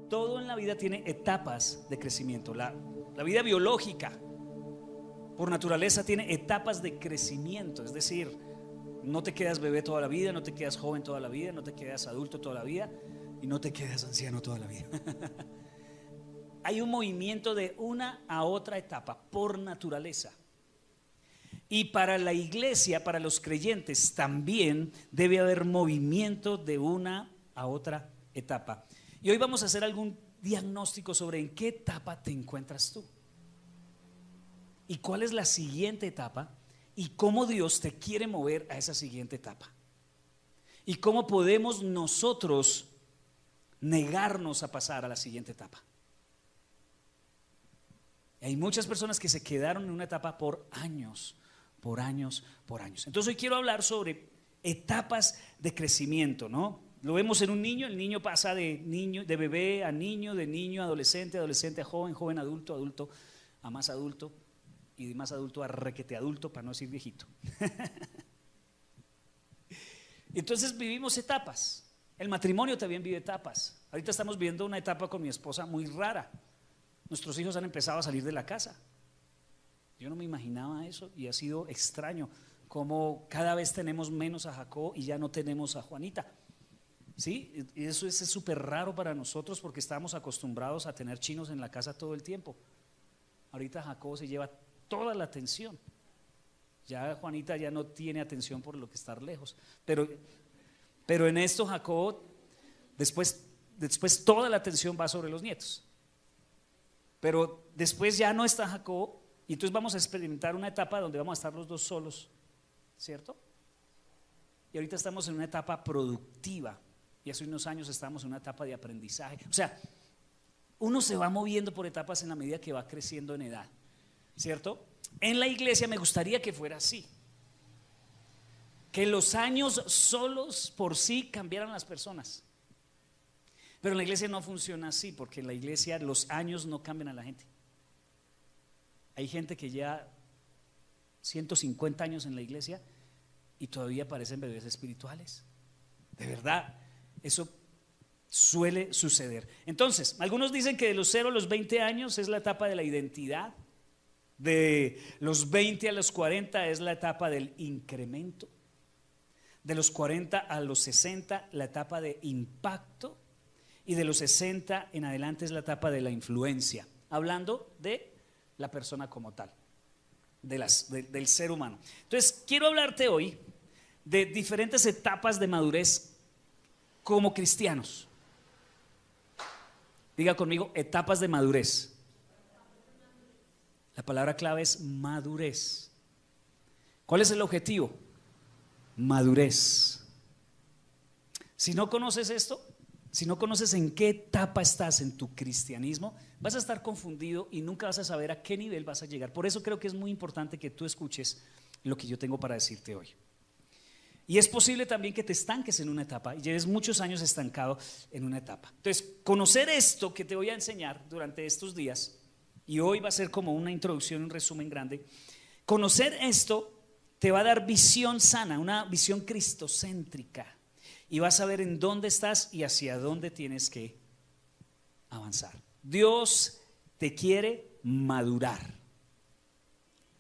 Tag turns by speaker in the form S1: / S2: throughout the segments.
S1: Todo en la vida tiene etapas de crecimiento. La vida biológica, por naturaleza, tiene etapas de crecimiento. Es decir, no te quedas bebé toda la vida, no te quedas joven toda la vida, no te quedas adulto toda la vida y no te quedas anciano toda la vida. Hay un movimiento de una a otra etapa por naturaleza. Y para la iglesia, para los creyentes, también debe haber movimiento de una a otra etapa. Y hoy vamos a hacer algún diagnóstico sobre en qué etapa te encuentras tú y cuál es la siguiente etapa y cómo Dios te quiere mover a esa siguiente etapa y cómo podemos nosotros negarnos a pasar a la siguiente etapa. Hay muchas personas que se quedaron en una etapa por años. Entonces hoy quiero hablar sobre etapas de crecimiento, ¿no? Lo vemos en un niño, el niño pasa de bebé a niño, de niño a adolescente, adolescente a joven, joven a adulto, adulto a más adulto y de más adulto a requete adulto, para no decir viejito. Entonces vivimos etapas. El matrimonio también vive etapas. Ahorita estamos viendo una etapa con mi esposa muy rara. Nuestros hijos han empezado a salir de la casa. Yo no me imaginaba eso y ha sido extraño como cada vez tenemos menos a Jacob y ya no tenemos a Juanita. Sí, y eso es súper raro para nosotros porque estábamos acostumbrados a tener chinos en la casa todo el tiempo. Ahorita Jacob se lleva toda la atención. Ya Juanita ya no tiene atención por lo que estar lejos. Pero en esto Jacob después toda la atención va sobre los nietos. Pero después ya no está Jacob. Y entonces vamos a experimentar una etapa donde vamos a estar los dos solos, ¿cierto? Y ahorita estamos en una etapa productiva y hace unos años estábamos en una etapa de aprendizaje. O sea, uno se va moviendo por etapas en la medida que va creciendo en edad, ¿cierto? En la iglesia me gustaría que fuera así, que los años solos por sí cambiaran las personas. Pero en la iglesia no funciona así, porque en la iglesia los años no cambian a la gente. Hay gente que ya 150 años en la iglesia y todavía parecen bebés espirituales. De verdad, eso suele suceder. Entonces, algunos dicen que de los 0 a los 20 años es la etapa de la identidad. De los 20 a los 40 es la etapa del incremento. De los 40 a los 60 la etapa de impacto. Y de los 60 en adelante es la etapa de la influencia. Hablando de la persona como tal, del ser humano. Entonces quiero hablarte hoy de diferentes etapas de madurez como cristianos. Diga conmigo, etapas de madurez. La palabra clave es madurez. ¿Cuál es el objetivo? Madurez. Si no conoces esto, si no conoces en qué etapa estás en tu cristianismo, vas a estar confundido y nunca vas a saber a qué nivel vas a llegar. Por eso creo que es muy importante que tú escuches lo que yo tengo para decirte hoy. Y es posible también que te estanques en una etapa y lleves muchos años estancado en una etapa. Entonces, conocer esto que te voy a enseñar durante estos días, y hoy va a ser como una introducción, un resumen grande. Conocer esto te va a dar visión sana, una visión cristocéntrica. Y vas a ver en dónde estás y hacia dónde tienes que avanzar. Dios te quiere madurar.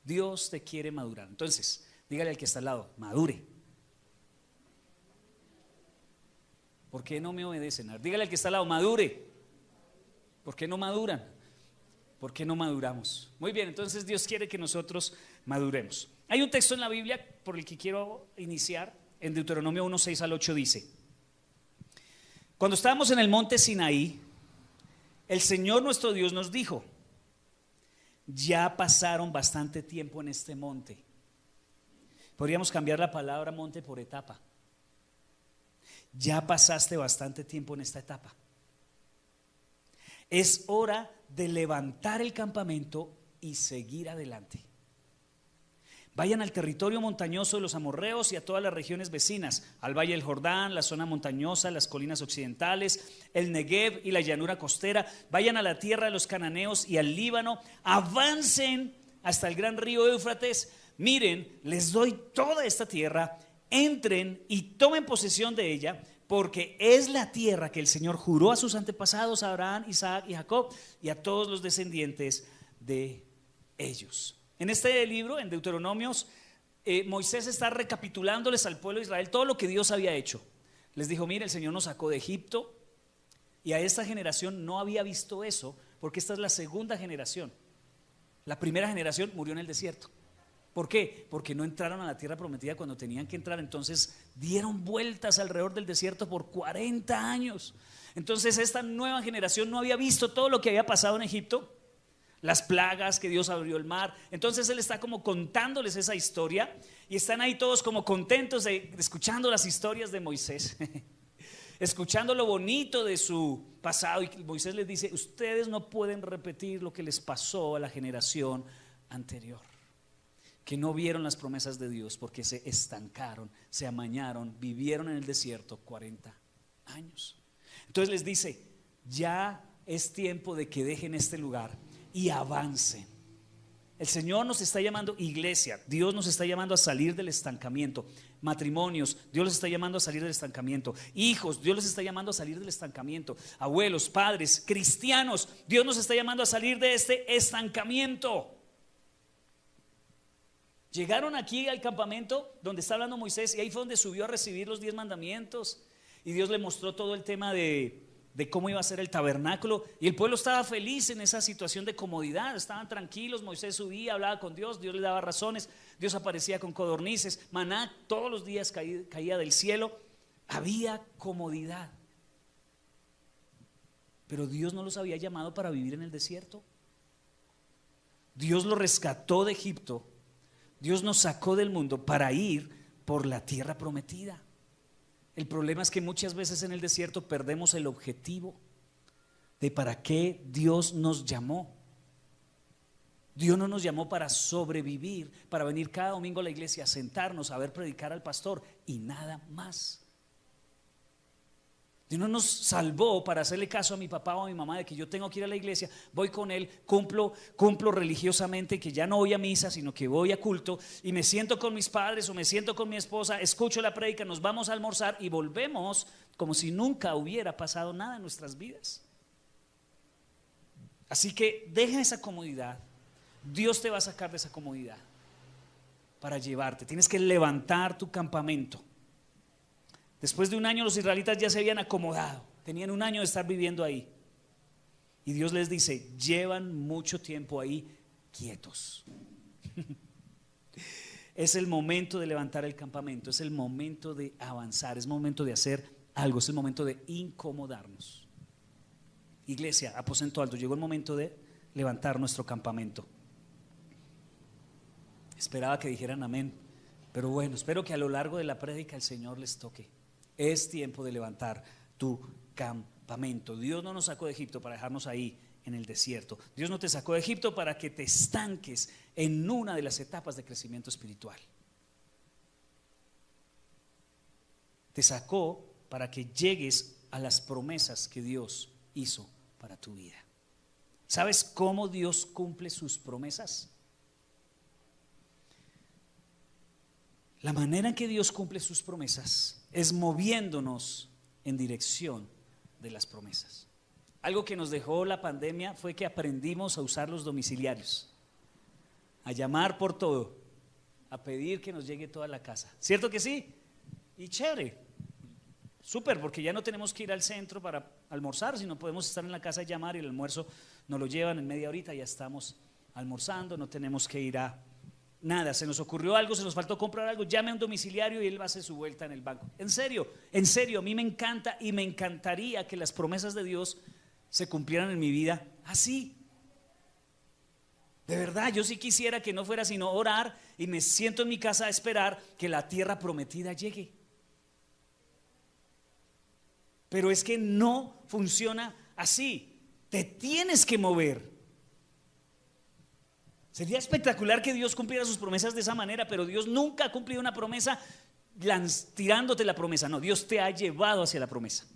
S1: Dios te quiere madurar. Entonces, dígale al que está al lado, madure. ¿Por qué no me obedecen? Dígale al que está al lado, madure. ¿Por qué no maduran? ¿Por qué no maduramos? Muy bien, entonces Dios quiere que nosotros maduremos. Hay un texto en la Biblia por el que quiero iniciar. En Deuteronomio 1, 6 al 8 dice: cuando estábamos en el monte Sinaí, el Señor nuestro Dios nos dijo: ya pasaron bastante tiempo en este monte. Podríamos cambiar la palabra monte por etapa. Ya pasaste bastante tiempo en esta etapa. Es hora de levantar el campamento y seguir adelante. Vayan al territorio montañoso de los amorreos y a todas las regiones vecinas, al valle del Jordán, la zona montañosa, las colinas occidentales, el Negev y la llanura costera. Vayan a la tierra de los cananeos y al Líbano. Avancen hasta el gran río Éufrates. Miren, les doy toda esta tierra entren y tomen posesión de ella, porque es la tierra que el Señor juró a sus antepasados, a Abraham, Isaac y Jacob, y a todos los descendientes de ellos. En este libro, en Deuteronomios, Moisés está recapitulándoles al pueblo de Israel todo lo que Dios había hecho. Les dijo: mire, el Señor nos sacó de Egipto, y a esta generación no había visto eso, porque esta es la segunda generación. La primera generación murió en el desierto. ¿Por qué? Porque no entraron a la tierra prometida cuando tenían que entrar. Entonces dieron vueltas alrededor del desierto por 40 años. Entonces esta nueva generación no había visto todo lo que había pasado en Egipto, las plagas, que Dios abrió el mar. Entonces él está como contándoles esa historia, y están ahí todos como contentos de escuchando las historias de Moisés, escuchando lo bonito de su pasado. Y Moisés les dice: ustedes no pueden repetir lo que les pasó a la generación anterior, que no vieron las promesas de Dios porque se estancaron, se amañaron, vivieron en el desierto 40 años. Entonces les dice: ya es tiempo de que dejen este lugar y avancen. El Señor nos está llamando, iglesia, Dios nos está llamando a salir del estancamiento. Matrimonios, Dios los está llamando a salir del estancamiento. Hijos, Dios los está llamando a salir del estancamiento. Abuelos, padres, cristianos, Dios nos está llamando a salir de este estancamiento. Llegaron aquí al campamento donde está hablando Moisés, y ahí fue donde subió a recibir los 10 mandamientos, y Dios le mostró todo el tema de cómo iba a ser el tabernáculo, y el pueblo estaba feliz en esa situación de comodidad, estaban tranquilos. Moisés subía, hablaba con Dios, Dios le daba razones, Dios aparecía con codornices, maná todos los días caía del cielo, había comodidad. Pero Dios no los había llamado para vivir en el desierto. Dios los rescató de Egipto, Dios nos sacó del mundo para ir por la tierra prometida. El problema es que muchas veces en el desierto perdemos el objetivo de para qué Dios nos llamó. Dios no nos llamó para sobrevivir, para venir cada domingo a la iglesia, a sentarnos, a ver predicar al pastor y nada más. Dios no nos salvó para hacerle caso a mi papá o a mi mamá de que yo tengo que ir a la iglesia, voy con él, cumplo religiosamente, que ya no voy a misa, sino que voy a culto, y me siento con mis padres o me siento con mi esposa, escucho la prédica, nos vamos a almorzar y volvemos como si nunca hubiera pasado nada en nuestras vidas. Así que deja esa comodidad. Dios te va a sacar de esa comodidad para llevarte. Tienes que levantar tu campamento. Después de un año los israelitas ya se habían acomodado, tenían un año de estar viviendo ahí, y Dios les dice: llevan mucho tiempo ahí quietos. Es el momento de levantar el campamento, es el momento de avanzar, es el momento de hacer algo, es el momento de incomodarnos. Iglesia, Aposento Alto, llegó el momento de levantar nuestro campamento. Esperaba que dijeran amén, pero bueno, espero que a lo largo de la prédica el Señor les toque. Es tiempo de levantar tu campamento. Dios no nos sacó de Egipto para dejarnos ahí en el desierto. Dios no te sacó de Egipto para que te estanques en una de las etapas de crecimiento espiritual. Te sacó para que llegues a las promesas que Dios hizo para tu vida. ¿Sabes cómo Dios cumple sus promesas? La manera en que Dios cumple sus promesas es moviéndonos en dirección de las promesas. Algo que nos dejó la pandemia fue que aprendimos a usar los domiciliarios, a llamar por todo, a pedir que nos llegue toda la casa. ¿Cierto que sí? Y chévere, súper, porque ya no tenemos que ir al centro para almorzar, sino podemos estar en la casa y llamar, y el almuerzo nos lo llevan en media horita, ya estamos almorzando, no tenemos que ir a nada. Se nos ocurrió algo, se nos faltó comprar algo, llame a un domiciliario y él va a hacer su vuelta en el banco. En serio, a mí me encanta y me encantaría que las promesas de Dios se cumplieran en mi vida así. De verdad, yo sí quisiera que no fuera sino orar y me siento en mi casa a esperar que la tierra prometida llegue. Pero es que no funciona así. Te tienes que mover. Sería espectacular que Dios cumpliera sus promesas de esa manera, pero Dios nunca ha cumplido una promesa tirándote la promesa. No, Dios te ha llevado hacia la promesa.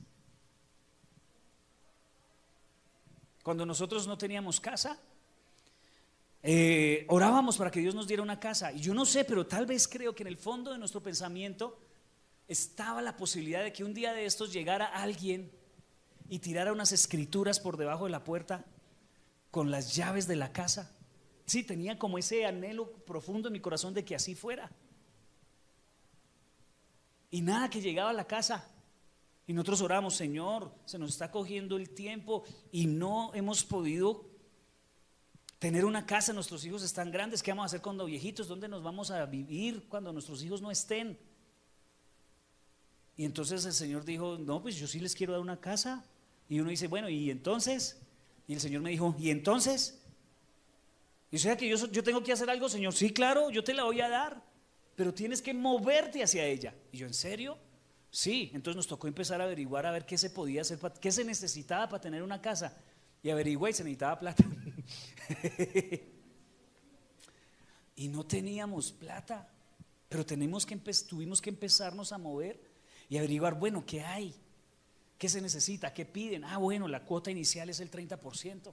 S1: Cuando nosotros no teníamos casa, Orábamos para que Dios nos diera una casa. Y yo no sé, pero tal vez creo que en el fondo de nuestro pensamiento estaba la posibilidad de que un día de estos llegara alguien y tirara unas escrituras por debajo de la puerta con las llaves de la casa. Sí, tenía como ese anhelo profundo en mi corazón de que así fuera. Y nada, que llegaba a la casa y nosotros oramos: Señor, se nos está cogiendo el tiempo y no hemos podido tener una casa, nuestros hijos están grandes, ¿qué vamos a hacer cuando viejitos? ¿Dónde nos vamos a vivir cuando nuestros hijos no estén? Y entonces el Señor dijo: no, pues yo sí les quiero dar una casa. Y uno dice: bueno, ¿y entonces? Y el Señor me dijo: ¿y entonces? Y o sea que yo tengo que hacer algo, Señor. Sí, claro, yo te la voy a dar, pero tienes que moverte hacia ella. Y yo: ¿en serio? Sí. Entonces nos tocó empezar a averiguar a ver qué se podía hacer, qué se necesitaba para tener una casa. Y averigué y se necesitaba plata. Y no teníamos plata, pero tuvimos que empezarnos a mover y averiguar: bueno, ¿qué hay? ¿Qué se necesita? ¿Qué piden? Bueno, la cuota inicial es el 30%.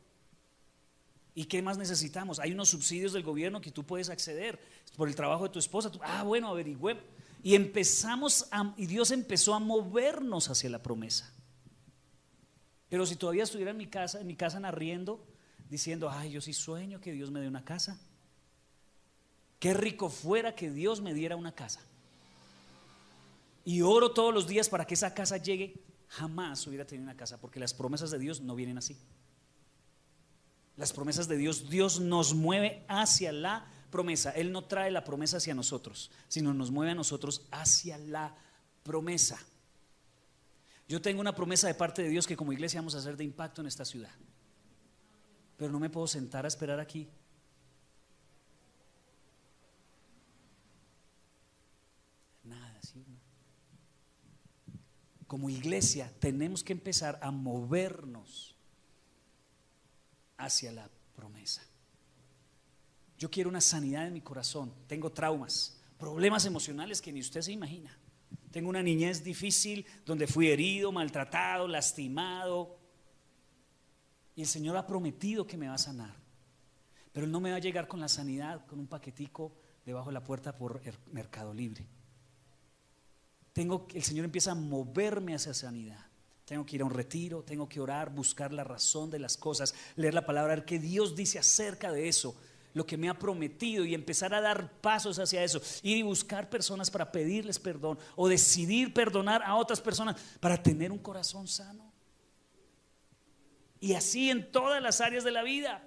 S1: ¿Y qué más necesitamos? Hay unos subsidios del gobierno que tú puedes acceder por el trabajo de tu esposa. Bueno, averigüé. Y y Dios empezó a movernos hacia la promesa. Pero si todavía estuviera en mi casa en arriendo, diciendo: yo sí sueño que Dios me dé una casa. Qué rico fuera que Dios me diera una casa. Y oro todos los días para que esa casa llegue. Jamás hubiera tenido una casa, porque las promesas de Dios no vienen así. Las promesas de Dios, Dios nos mueve hacia la promesa. Él no trae la promesa hacia nosotros, sino nos mueve a nosotros hacia la promesa. Yo tengo una promesa de parte de Dios que como iglesia vamos a hacer de impacto en esta ciudad. Pero no me puedo sentar a esperar aquí. Nada, ¿sí? Como iglesia tenemos que empezar a movernos hacia la promesa. Yo quiero una sanidad en mi corazón. Tengo traumas, problemas emocionales que ni usted se imagina. Tengo una niñez difícil donde fui herido, maltratado, lastimado. Y el Señor ha prometido que me va a sanar. Pero Él no me va a llegar con la sanidad con un paquetico debajo de la puerta por Mercado Libre. El Señor empieza a moverme hacia sanidad. Tengo que ir a un retiro, tengo que orar, buscar la razón de las cosas, leer la palabra, ver qué Dios dice acerca de eso, lo que me ha prometido, y empezar a dar pasos hacia eso, ir y buscar personas para pedirles perdón o decidir perdonar a otras personas para tener un corazón sano. Y así en todas las áreas de la vida.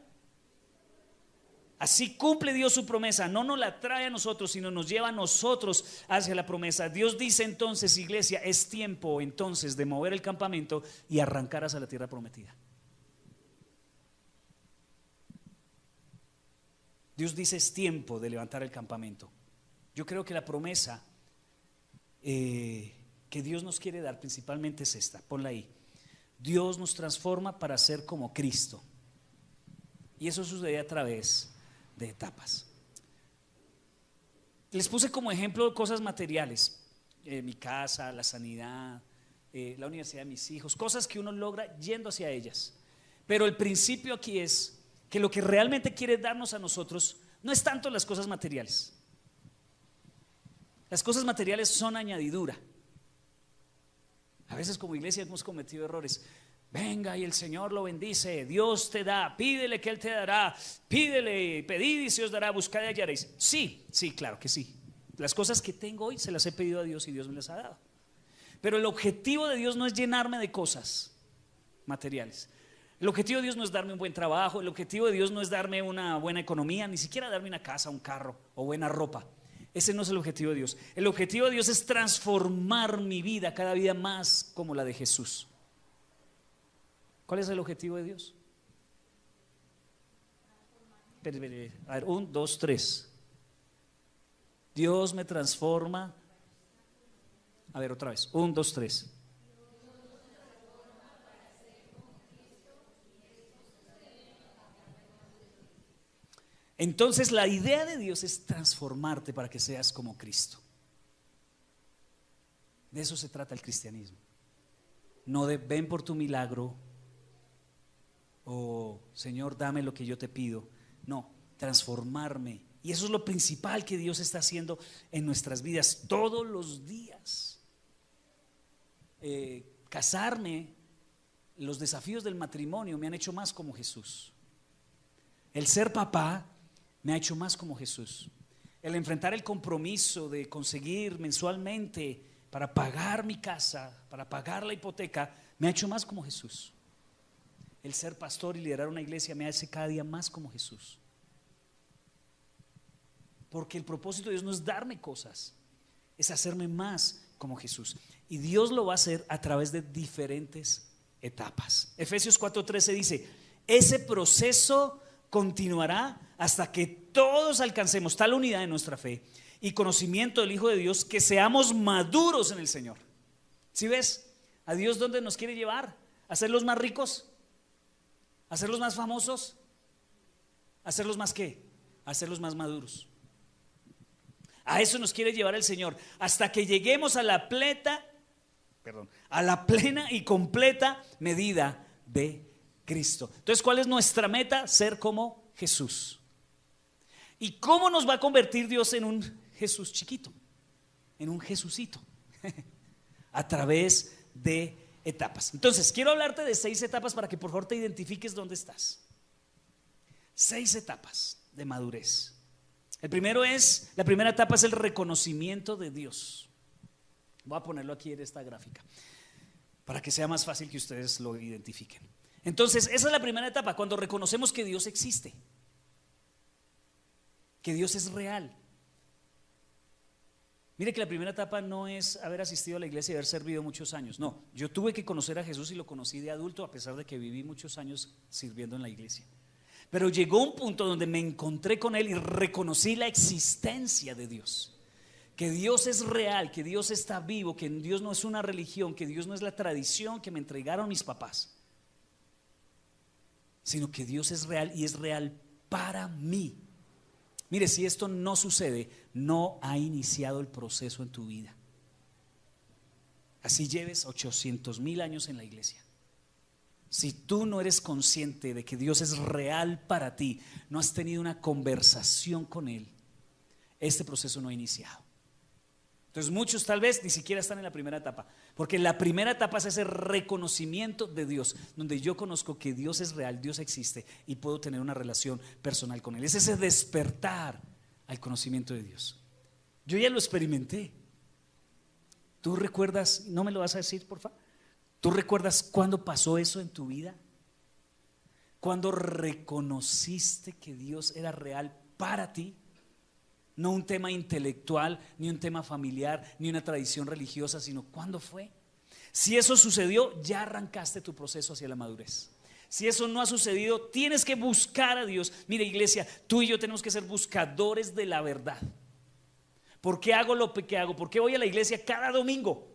S1: Así cumple Dios su promesa. No nos la trae a nosotros, sino nos lleva a nosotros hacia la promesa. Dios dice entonces: iglesia, es tiempo entonces de mover el campamento y arrancar hacia la tierra prometida. Dios dice: es tiempo de levantar el campamento. Yo creo que la promesa que Dios nos quiere dar principalmente es esta. Ponla ahí: Dios nos transforma para ser como Cristo. Y eso sucede a través de etapas. Les puse como ejemplo cosas materiales: mi casa, la sanidad, la universidad de mis hijos, cosas que uno logra yendo hacia ellas. Pero el principio aquí es que lo que realmente quiere darnos a nosotros no es tanto las cosas materiales. Las cosas materiales son añadidura. A veces como iglesia hemos cometido errores. Venga y el Señor lo bendice, Dios te da, pídele que Él te dará, pídele, pedid y se os dará, buscad y hallaréis. Sí, claro que sí. Las cosas que tengo hoy se las he pedido a Dios y Dios me las ha dado. Pero el objetivo de Dios no es llenarme de cosas materiales. El objetivo de Dios no es darme un buen trabajo. El objetivo de Dios no es darme una buena economía, ni siquiera darme una casa, un carro o buena ropa. Ese no es el objetivo de Dios. El objetivo de Dios es transformar mi vida cada día más como la de Jesús. ¿Cuál es el objetivo de Dios? A ver, 1, 2, 3. Dios me transforma. A ver, otra vez. 1, 2, 3. Entonces la idea de Dios es transformarte para que seas como Cristo. De eso se trata el cristianismo. No de ven por tu milagro o Señor dame lo que yo te pido. No, transformarme. Y eso es lo principal que Dios está haciendo en nuestras vidas todos los días. Casarme, los desafíos del matrimonio me han hecho más como Jesús. El ser papá me ha hecho más como Jesús. El enfrentar el compromiso de conseguir mensualmente para pagar mi casa, para pagar la hipoteca, me ha hecho más como Jesús. El ser pastor y liderar una iglesia me hace cada día más como Jesús. Porque el propósito de Dios no es darme cosas, es hacerme más como Jesús. Y Dios lo va a hacer a través de diferentes etapas. Efesios 4:13 dice: ese proceso continuará hasta que todos alcancemos tal unidad en nuestra fe y conocimiento del Hijo de Dios, que seamos maduros en el Señor. ¿Sí ves? ¿A Dios dónde nos quiere llevar? ¿A hacerlos más ricos? ¿A hacerlos más famosos? ¿A hacerlos más qué? A hacerlos más maduros. A eso nos quiere llevar el Señor, hasta que lleguemos a la plena y completa medida de Cristo. Entonces, ¿cuál es nuestra meta? Ser como Jesús. ¿Y cómo nos va a convertir Dios en un Jesús chiquito? En un Jesucito. A través de etapas. Entonces, quiero hablarte de 6 etapas para que por favor te identifiques dónde estás. 6 etapas de madurez. La primera etapa es el reconocimiento de Dios. Voy a ponerlo aquí en esta gráfica para que sea más fácil que ustedes lo identifiquen. Entonces, esa es la primera etapa, cuando reconocemos que Dios existe, que Dios es real. Mire que la primera etapa no es haber asistido a la iglesia y haber servido muchos años. No, yo tuve que conocer a Jesús y lo conocí de adulto, a pesar de que viví muchos años sirviendo en la iglesia. Pero llegó un punto donde me encontré con Él y reconocí la existencia de Dios. Que Dios es real, que Dios está vivo, que Dios no es una religión, que Dios no es la tradición que me entregaron mis papás, sino que Dios es real y es real para mí. Mire, si esto no sucede, no ha iniciado el proceso en tu vida. Así lleves 800,000 años en la iglesia. Si tú no eres consciente de que Dios es real para ti, no has tenido una conversación con Él, este proceso no ha iniciado. Entonces muchos tal vez ni siquiera están en la primera etapa, porque la primera etapa es ese reconocimiento de Dios, donde yo conozco que Dios es real, Dios existe y puedo tener una relación personal con Él. Es ese despertar al conocimiento de Dios. Yo ya lo experimenté. ¿Tú recuerdas? ¿No me lo vas a decir, por favor? ¿Tú recuerdas cuándo pasó eso en tu vida? ¿Cuándo reconociste que Dios era real para ti? No un tema intelectual, ni un tema familiar, ni una tradición religiosa, sino ¿cuándo fue? Si eso sucedió, ya arrancaste tu proceso hacia la madurez. Si eso no ha sucedido, tienes que buscar a Dios. Mira, iglesia, tú y yo tenemos que ser buscadores de la verdad. ¿Por qué hago lo que hago? ¿Por qué voy a la iglesia cada domingo?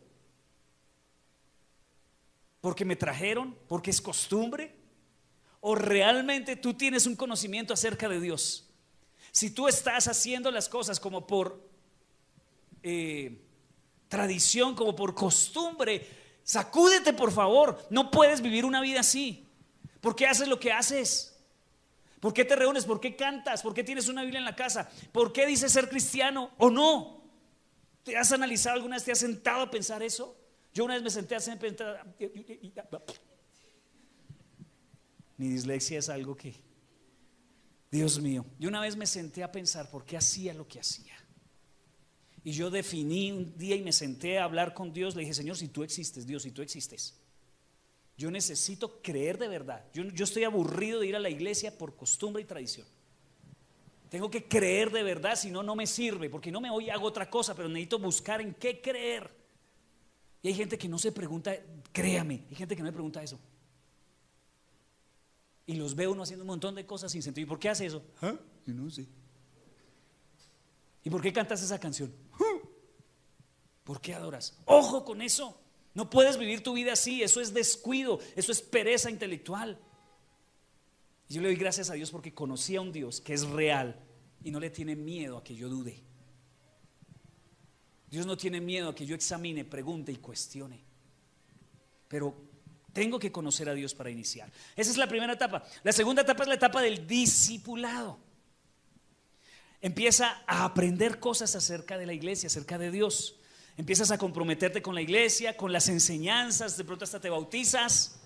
S1: ¿Porque me trajeron? ¿Porque es costumbre? ¿O realmente tú tienes un conocimiento acerca de Dios? Si tú estás haciendo las cosas como por tradición, como por costumbre, sacúdete, por favor. No puedes vivir una vida así. ¿Por qué haces lo que haces? ¿Por qué te reúnes? ¿Por qué cantas? ¿Por qué tienes una Biblia en la casa? ¿Por qué dices ser cristiano o no? ¿Te has analizado alguna vez? ¿Te has sentado a pensar eso? Yo una vez me senté a pensar. Mi dislexia es algo que, Dios mío, yo una vez me senté a pensar por qué hacía lo que hacía. Y yo definí un día y me senté a hablar con Dios. Le dije: Señor, si tú existes, Dios, si tú existes, yo necesito creer de verdad. Yo estoy aburrido de ir a la iglesia por costumbre y tradición. Tengo que creer de verdad, si no, no me sirve. Porque no me voy y hago otra cosa, pero necesito buscar en qué creer. Y hay gente que no se pregunta, créame, hay gente que no me pregunta eso. Y los veo uno haciendo un montón de cosas sin sentido. ¿Y por qué hace eso? ¿Ah? Yo no sé. ¿Y por qué cantas esa canción? ¿Por qué adoras? Ojo con eso. No puedes vivir tu vida así. Eso es descuido, eso es pereza intelectual. Y yo le doy gracias a Dios porque conocí a un Dios que es real y no le tiene miedo a que yo dude. Dios no tiene miedo a que yo examine, pregunte y cuestione. Pero tengo que conocer a Dios para iniciar. Esa es la primera etapa. La segunda etapa es la etapa del discipulado. Empieza a aprender cosas acerca de la iglesia, acerca de Dios. Empiezas a comprometerte con la iglesia, con las enseñanzas, de pronto hasta te bautizas.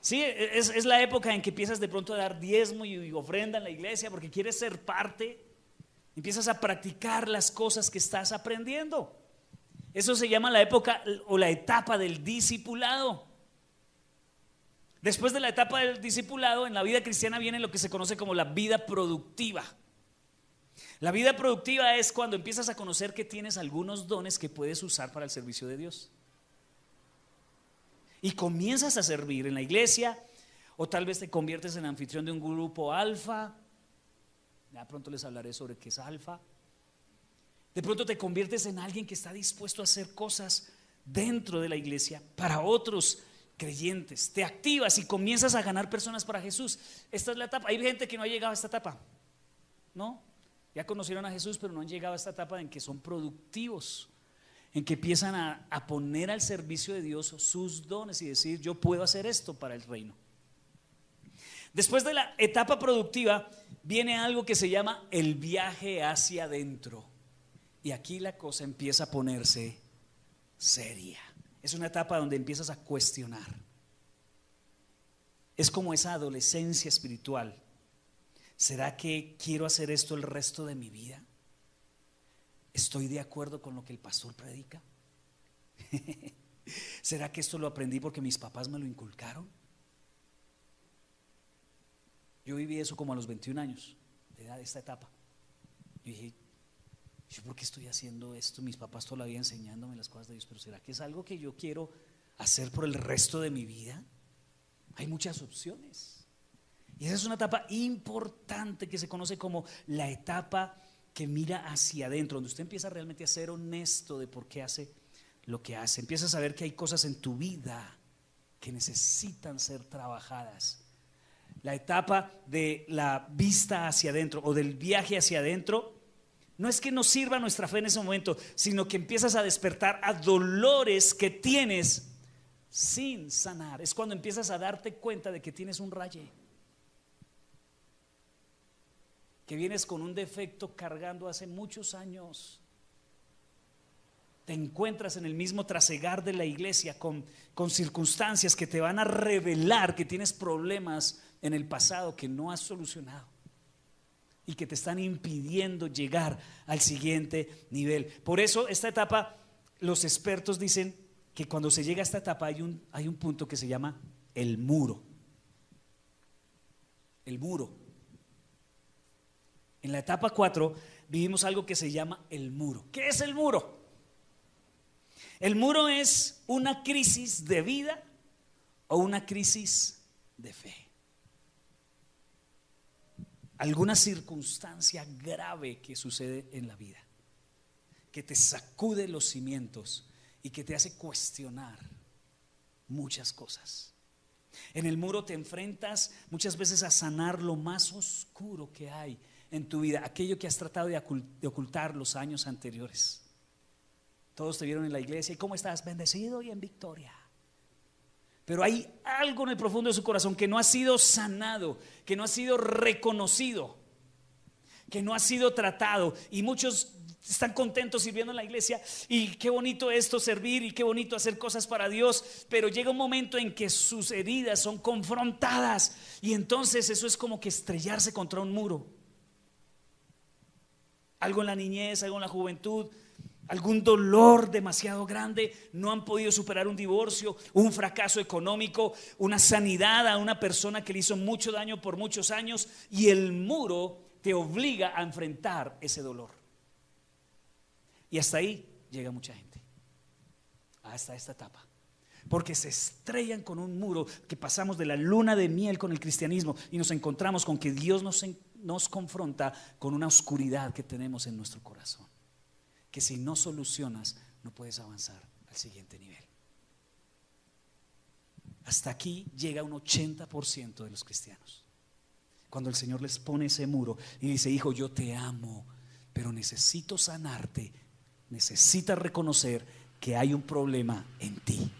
S1: Sí, es la época en que empiezas de pronto a dar diezmo y ofrenda en la iglesia porque quieres ser parte. Empiezas a practicar las cosas que estás aprendiendo. Eso se llama la época o la etapa del discipulado. Después de la etapa del discipulado, en la vida cristiana viene lo que se conoce como la vida productiva. La vida productiva es cuando empiezas a conocer que tienes algunos dones que puedes usar para el servicio de Dios. Y comienzas a servir en la iglesia, o tal vez te conviertes en anfitrión de un grupo alfa. Ya pronto les hablaré sobre qué es alfa. De pronto te conviertes en alguien que está dispuesto a hacer cosas dentro de la iglesia para otros creyentes. Te activas y comienzas a ganar personas para Jesús. Esta es la etapa. Hay gente que no ha llegado a esta etapa, ¿no? Ya conocieron a Jesús, pero no han llegado a esta etapa en que son productivos, en que empiezan a poner al servicio de Dios sus dones y decir: yo puedo hacer esto para el reino. Después de la etapa productiva viene algo que se llama el viaje hacia adentro. Y aquí la cosa empieza a ponerse seria. Es una etapa donde empiezas a cuestionar. Es como esa adolescencia espiritual. ¿Será que quiero hacer esto el resto de mi vida? ¿Estoy de acuerdo con lo que el pastor predica? ¿Será que esto lo aprendí porque mis papás me lo inculcaron? Yo viví eso como a los 21 años de edad, de esta etapa. Yo dije: ¿yo por qué estoy haciendo esto? Mis papás todavía enseñándome las cosas de Dios, pero ¿será que es algo que yo quiero hacer por el resto de mi vida? Hay muchas opciones. Y esa es una etapa importante que se conoce como la etapa que mira hacia adentro, donde usted empieza realmente a ser honesto de por qué hace lo que hace. Empieza a saber que hay cosas en tu vida que necesitan ser trabajadas. La etapa de la vista hacia adentro o del viaje hacia adentro no es que nos sirva nuestra fe en ese momento, sino que empiezas a despertar a dolores que tienes sin sanar. Es cuando empiezas a darte cuenta de que tienes un raye, que vienes con un defecto cargando hace muchos años. Te encuentras en el mismo trasegar de la iglesia con circunstancias que te van a revelar que tienes problemas en el pasado que no has solucionado y que te están impidiendo llegar al siguiente nivel. Por eso esta etapa, los expertos dicen que cuando se llega a esta etapa hay un punto que se llama el muro. El muro. En la etapa 4 vivimos algo que se llama el muro. ¿Qué es el muro? El muro es una crisis de vida o una crisis de fe. Alguna circunstancia grave que sucede en la vida, que te sacude los cimientos y que te hace cuestionar muchas cosas. En el muro te enfrentas muchas veces a sanar lo más oscuro que hay en tu vida, aquello que has tratado de ocultar los años anteriores. Todos te vieron en la iglesia y ¿cómo estás? Bendecido y en victoria. Pero hay algo en el profundo de su corazón que no ha sido sanado, que no ha sido reconocido, que no ha sido tratado. Y muchos están contentos sirviendo en la iglesia y qué bonito esto, servir, y qué bonito hacer cosas para Dios, pero llega un momento en que sus heridas son confrontadas y entonces eso es como que estrellarse contra un muro. Algo en la niñez, algo en la juventud, algún dolor demasiado grande, no han podido superar un divorcio, un fracaso económico, una sanidad a una persona que le hizo mucho daño por muchos años, y el muro te obliga a enfrentar ese dolor. Y hasta ahí llega mucha gente, hasta esta etapa, porque se estrellan con un muro, que pasamos de la luna de miel con el cristianismo y nos encontramos con que Dios nos confronta con una oscuridad que tenemos en nuestro corazón, que si no solucionas no puedes avanzar al siguiente nivel. Hasta aquí llega un 80% de los cristianos, cuando el Señor les pone ese muro y dice: hijo, yo te amo, pero necesito sanarte, necesitas reconocer que hay un problema en ti.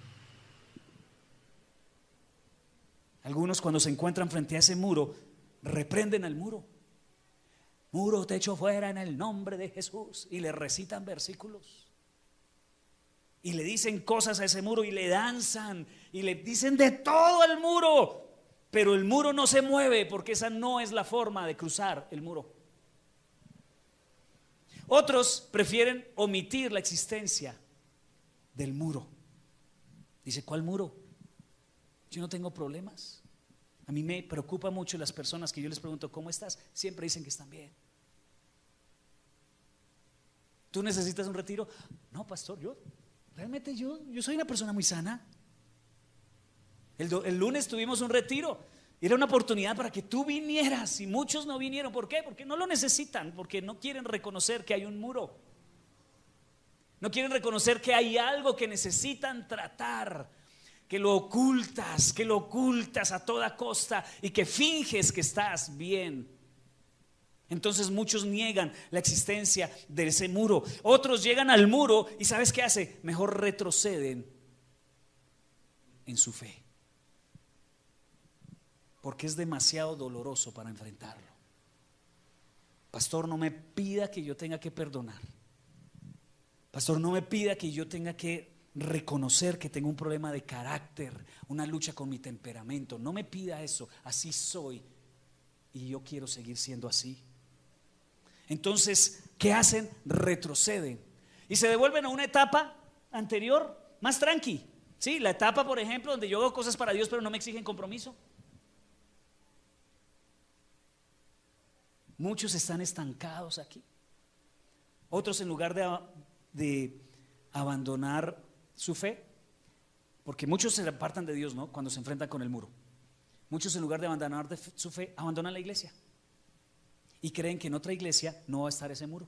S1: Algunos, cuando se encuentran frente a ese muro, reprenden al muro. muro te echo fuera en el nombre de Jesús, y le recitan versículos y le dicen cosas a ese muro y le danzan y le dicen de todo al muro, pero el muro no se mueve porque esa no es la forma de cruzar el muro. Otros prefieren omitir la existencia del muro. Dice, ¿cuál muro? Yo no tengo problemas. A mí me preocupa mucho las personas que yo les pregunto, ¿cómo estás? Siempre dicen que están bien. ¿Tú necesitas un retiro? No, pastor, realmente yo soy una persona muy sana. El lunes tuvimos un retiro. Era una oportunidad para que tú vinieras y muchos no vinieron. ¿Por qué? Porque no lo necesitan, porque no quieren reconocer que hay un muro. No quieren reconocer que hay algo que necesitan tratar, que lo ocultas a toda costa y que finges que estás bien. Entonces muchos niegan la existencia de ese muro. Otros llegan al muro y ¿sabes qué hace? Mejor retroceden en su fe, porque es demasiado doloroso para enfrentarlo. Pastor, no me pida que yo tenga que perdonar. Pastor, no me pida que yo tenga que reconocer que tengo un problema de carácter, una lucha con mi temperamento. No me pida eso, así soy y yo quiero seguir siendo así. Entonces, ¿qué hacen? Retroceden y se devuelven a una etapa anterior, más tranqui. Sí, la etapa, por ejemplo, donde yo hago cosas para Dios pero no me exigen compromiso. Muchos están estancados aquí. Otros, en lugar de abandonar su fe, porque muchos se apartan de Dios, ¿no? Cuando se enfrentan con el muro. Muchos, en lugar de abandonar su fe, abandonan la iglesia y creen que en otra iglesia no va a estar ese muro.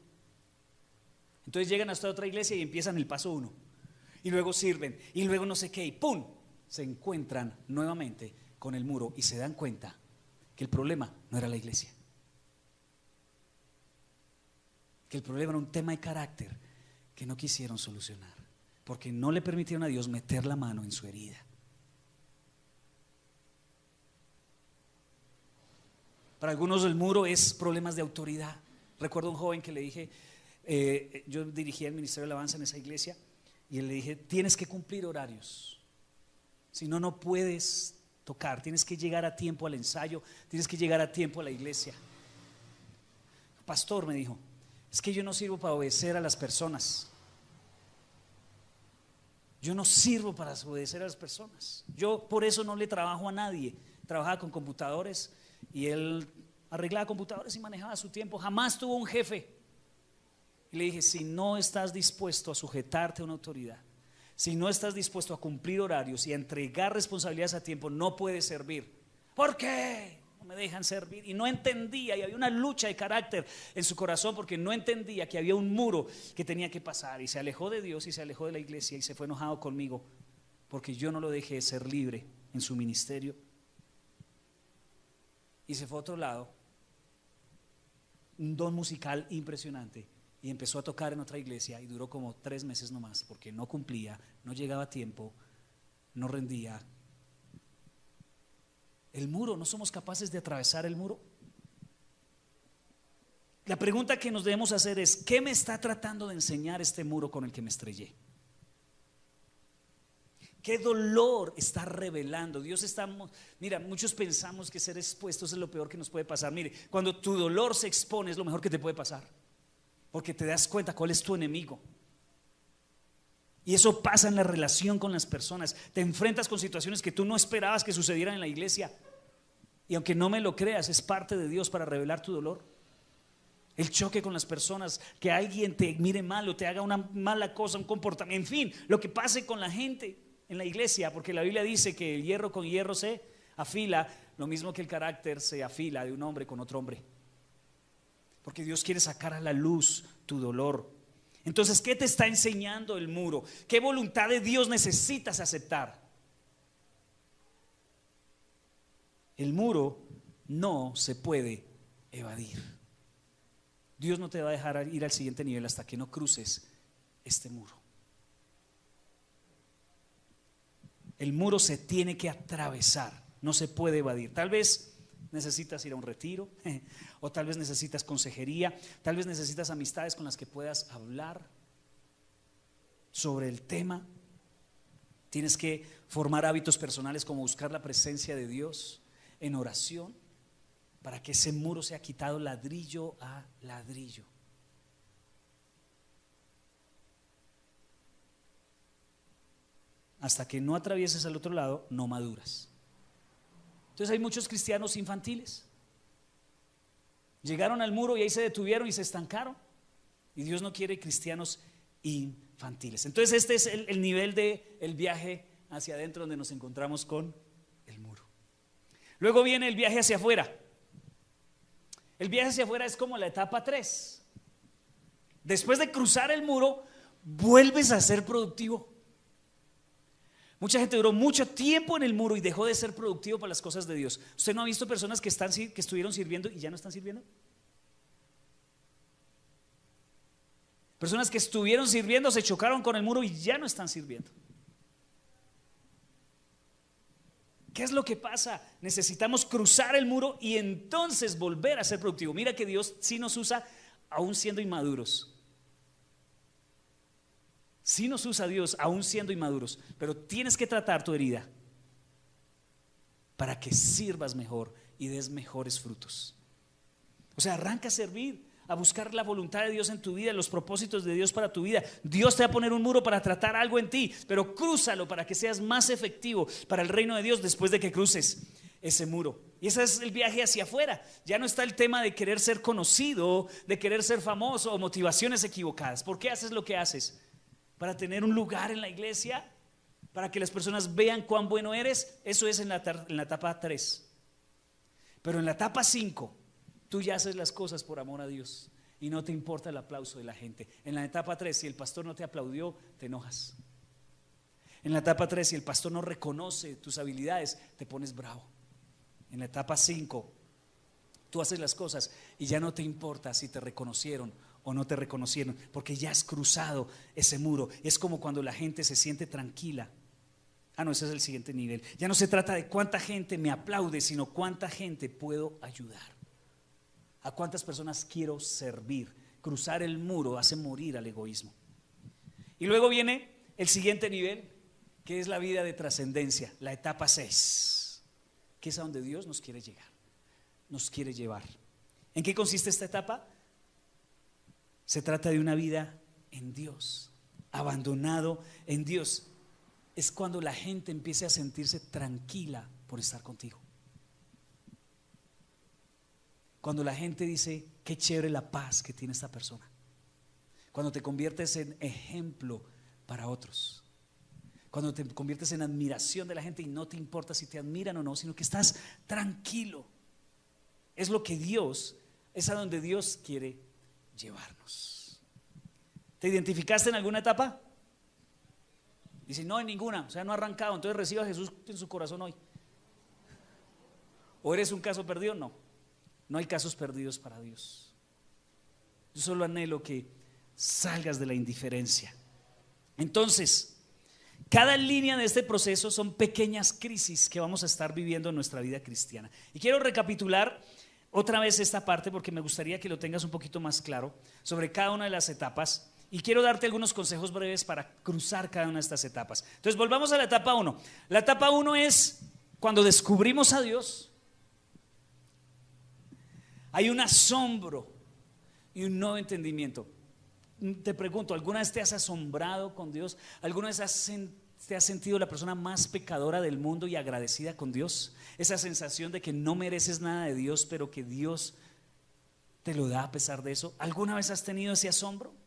S1: Entonces llegan hasta otra iglesia y empiezan el paso 1 y luego sirven y luego no sé qué y ¡pum! Se encuentran nuevamente con el muro y se dan cuenta que el problema no era la iglesia, que el problema era un tema de carácter que no quisieron solucionar, porque no le permitieron a Dios meter la mano en su herida. Para algunos el muro es problemas de autoridad. Recuerdo un joven que le dije, yo dirigía el ministerio de alabanza en esa iglesia, y le dije, tienes que cumplir horarios, si no, no puedes tocar, tienes que llegar a tiempo al ensayo, tienes que llegar a tiempo a la iglesia. Pastor, me dijo, es que yo no sirvo para obedecer a las personas. Yo no sirvo para obedecer a las personas. Yo por eso no le trabajo a nadie. Trabajaba con computadores y él arreglaba computadores y manejaba su tiempo. Jamás tuvo un jefe. Y le dije, si no estás dispuesto a sujetarte a una autoridad, si no estás dispuesto a cumplir horarios y a entregar responsabilidades a tiempo, no puedes servir. ¿Por qué? No me dejan servir. Y no entendía, y había una lucha de carácter en su corazón porque no entendía que había un muro que tenía que pasar, y se alejó de Dios y se alejó de la iglesia y se fue enojado conmigo porque yo no lo dejé ser libre en su ministerio, y se fue a otro lado, un don musical impresionante, y empezó a tocar en otra iglesia y duró como 3 meses nomás porque no cumplía, no llegaba a tiempo, no rendía. El muro, no somos capaces de atravesar el muro. La pregunta que nos debemos hacer es, ¿qué me está tratando de enseñar este muro con el que me estrellé? ¿Qué dolor está revelando? Mira, muchos pensamos que ser expuestos es lo peor que nos puede pasar. Mire, cuando tu dolor se expone es lo mejor que te puede pasar, porque te das cuenta cuál es tu enemigo. Y eso pasa en la relación con las personas. Te enfrentas con situaciones que tú no esperabas que sucedieran en la iglesia, y aunque no me lo creas, es parte de Dios para revelar tu dolor. El choque con las personas, que alguien te mire mal o te haga una mala cosa, un comportamiento, en fin, lo que pase con la gente en la iglesia, porque la Biblia dice que el hierro con hierro se afila, lo mismo que el carácter se afila de un hombre con otro hombre, porque Dios quiere sacar a la luz tu dolor. Entonces, ¿qué te está enseñando el muro? ¿Qué voluntad de Dios necesitas aceptar? El muro no se puede evadir. Dios no te va a dejar ir al siguiente nivel hasta que no cruces este muro. El muro se tiene que atravesar, no se puede evadir. Tal vez necesitas ir a un retiro, o tal vez necesitas consejería, tal vez necesitas amistades con las que puedas hablar sobre el tema. Tienes que formar hábitos personales como buscar la presencia de Dios en oración para que ese muro sea quitado ladrillo a ladrillo. Hasta que no atravieses al otro lado, no maduras. Entonces hay muchos cristianos infantiles. Llegaron al muro y ahí se detuvieron y se estancaron. Y Dios no quiere cristianos infantiles. Entonces este es el nivel del viaje hacia adentro, donde nos encontramos con el muro. Luego viene el viaje hacia afuera. El viaje hacia afuera es como la etapa 3. Después de cruzar el muro, vuelves a ser productivo. Mucha gente duró mucho tiempo en el muro y dejó de ser productivo para las cosas de Dios. ¿Usted no ha visto personas que estuvieron sirviendo y ya no están sirviendo? Personas que estuvieron sirviendo, se chocaron con el muro y ya no están sirviendo. ¿Qué es lo que pasa? Necesitamos cruzar el muro y entonces volver a ser productivo. Mira que Dios sí nos usa aún siendo inmaduros. Sí nos usa Dios aún siendo inmaduros, pero tienes que tratar tu herida para que sirvas mejor y des mejores frutos. O sea, arranca a servir, a buscar la voluntad de Dios en tu vida, los propósitos de Dios para tu vida. Dios te va a poner un muro para tratar algo en ti, pero crúzalo para que seas más efectivo para el reino de Dios después de que cruces ese muro. Y ese es el viaje hacia afuera. Ya no está el tema de querer ser conocido, de querer ser famoso o motivaciones equivocadas. ¿Por qué haces lo que haces? Para tener un lugar en la iglesia, para que las personas vean cuán bueno eres. Eso es en la etapa 3. Pero en la etapa 5, tú ya haces las cosas por amor a Dios y no te importa el aplauso de la gente. En la etapa 3, si el pastor no te aplaudió, te enojas. En la etapa 3, si el pastor no reconoce tus habilidades, te pones bravo. En la etapa 5, tú haces las cosas y ya no te importa si te reconocieron o no te reconocieron, porque ya has cruzado ese muro. Es como cuando la gente se siente tranquila. No, ese es el siguiente nivel. Ya no se trata de cuánta gente me aplaude, sino cuánta gente puedo ayudar, a cuántas personas quiero servir. Cruzar el muro hace morir al egoísmo. Y luego viene el siguiente nivel, que es la vida de trascendencia, la etapa 6, que es a donde Dios nos quiere llegar, nos quiere llevar. ¿En qué consiste esta etapa? Se trata de una vida en Dios, abandonado en Dios. Es cuando la gente empiece a sentirse tranquila por estar contigo. Cuando la gente dice, qué chévere la paz que tiene esta persona. Cuando te conviertes en ejemplo para otros. Cuando te conviertes en admiración de la gente y no te importa si te admiran o no, sino que estás tranquilo. Es lo que Dios, es a donde Dios quiere llevarnos. ¿Te identificaste en alguna etapa? Dice, no, en ninguna, o sea, no ha arrancado. Entonces reciba a Jesús en su corazón hoy. ¿O eres un caso perdido? No, no hay casos perdidos para Dios. Yo solo anhelo que salgas de la indiferencia. Entonces, cada línea de este proceso son pequeñas crisis que vamos a estar viviendo en nuestra vida cristiana. Y quiero recapitular otra vez esta parte porque me gustaría que lo tengas un poquito más claro sobre cada una de las etapas. Y quiero darte algunos consejos breves para cruzar cada una de estas etapas. Entonces volvamos a la etapa 1. La etapa 1 es cuando descubrimos a Dios. Hay un asombro y un nuevo entendimiento. Te pregunto, ¿alguna vez te has asombrado con Dios? ¿Alguna vez te has sentido la persona más pecadora del mundo y agradecida con Dios? Esa sensación de que no mereces nada de Dios, pero que Dios te lo da a pesar de eso. ¿Alguna vez has tenido ese asombro?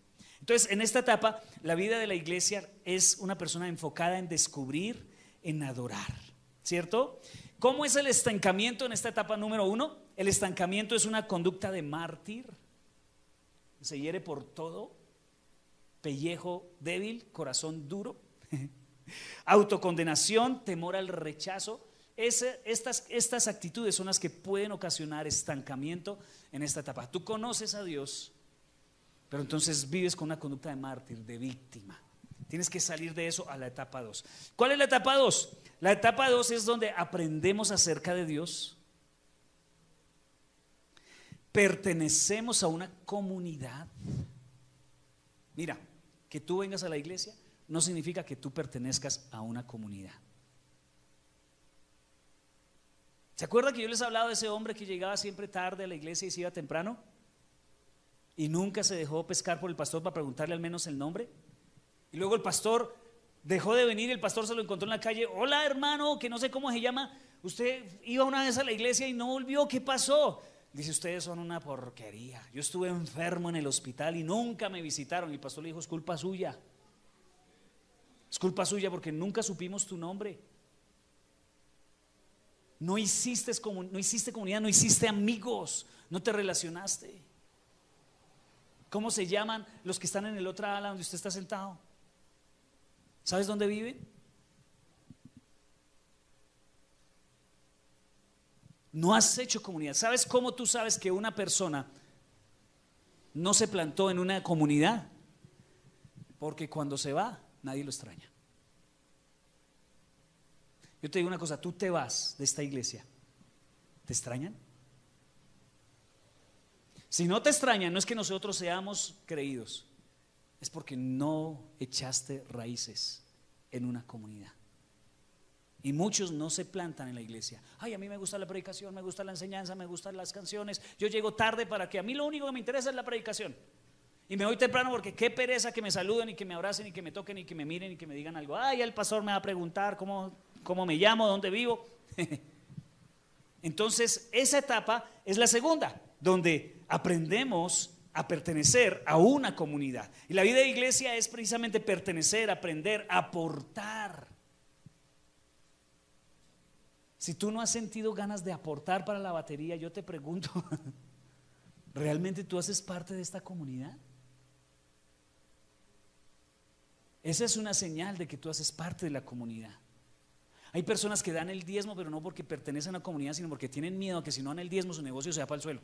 S1: Entonces, en esta etapa, la vida de la iglesia es una persona enfocada en descubrir, en adorar, ¿cierto? ¿Cómo es el estancamiento en esta etapa número 1? El estancamiento es una conducta de mártir. Se hiere por todo, pellejo débil, corazón duro, autocondenación, temor al rechazo. Estas actitudes son las que pueden ocasionar estancamiento en esta etapa. Tú conoces a Dios, pero entonces vives con una conducta de mártir, de víctima. Tienes que salir de eso a la etapa 2. ¿Cuál es la etapa 2? La etapa 2 es donde aprendemos acerca de Dios, pertenecemos a una comunidad. Mira, que tú vengas a la iglesia no significa que tú pertenezcas a una comunidad. ¿Se acuerda que yo les hablaba de ese hombre que llegaba siempre tarde a la iglesia y se iba temprano? Y nunca se dejó pescar por el pastor para preguntarle al menos el nombre. Y luego el pastor dejó de venir y el pastor se lo encontró en la calle. Hola hermano, que no sé cómo se llama. Usted iba una vez a la iglesia y no volvió, ¿qué pasó? Dice, ustedes son una porquería. Yo estuve enfermo en el hospital y nunca me visitaron. Y el pastor le dijo, es culpa suya. Es culpa suya porque nunca supimos tu nombre. No hiciste comunidad, no hiciste amigos, no te relacionaste. ¿Cómo se llaman los que están en el otro ala donde usted está sentado? ¿Sabes dónde viven? No has hecho comunidad. ¿Sabes cómo tú sabes que una persona no se plantó en una comunidad? Porque cuando se va, nadie lo extraña. Yo te digo una cosa, tú te vas de esta iglesia, ¿te extrañan? Si no te extrañan, no es que nosotros seamos creídos, es porque no echaste raíces en una comunidad. Y muchos no se plantan en la iglesia. Ay, a mí me gusta la predicación, me gusta la enseñanza, me gustan las canciones. Yo llego tarde para que a mí lo único que me interesa es la predicación. Y me voy temprano porque qué pereza que me saluden y que me abracen y que me toquen y que me miren y que me digan algo. Ay, el pastor me va a preguntar cómo me llamo, dónde vivo. Entonces, esa etapa es la segunda, donde aprendemos a pertenecer a una comunidad. Y la vida de iglesia es precisamente pertenecer, aprender, aportar. Si tú no has sentido ganas de aportar para la batería, yo te pregunto, ¿realmente tú haces parte de esta comunidad? Esa es una señal de que tú haces parte de la comunidad. Hay personas que dan el diezmo, pero no porque pertenecen a una comunidad, sino porque tienen miedo a que si no dan el diezmo su negocio se va para el suelo.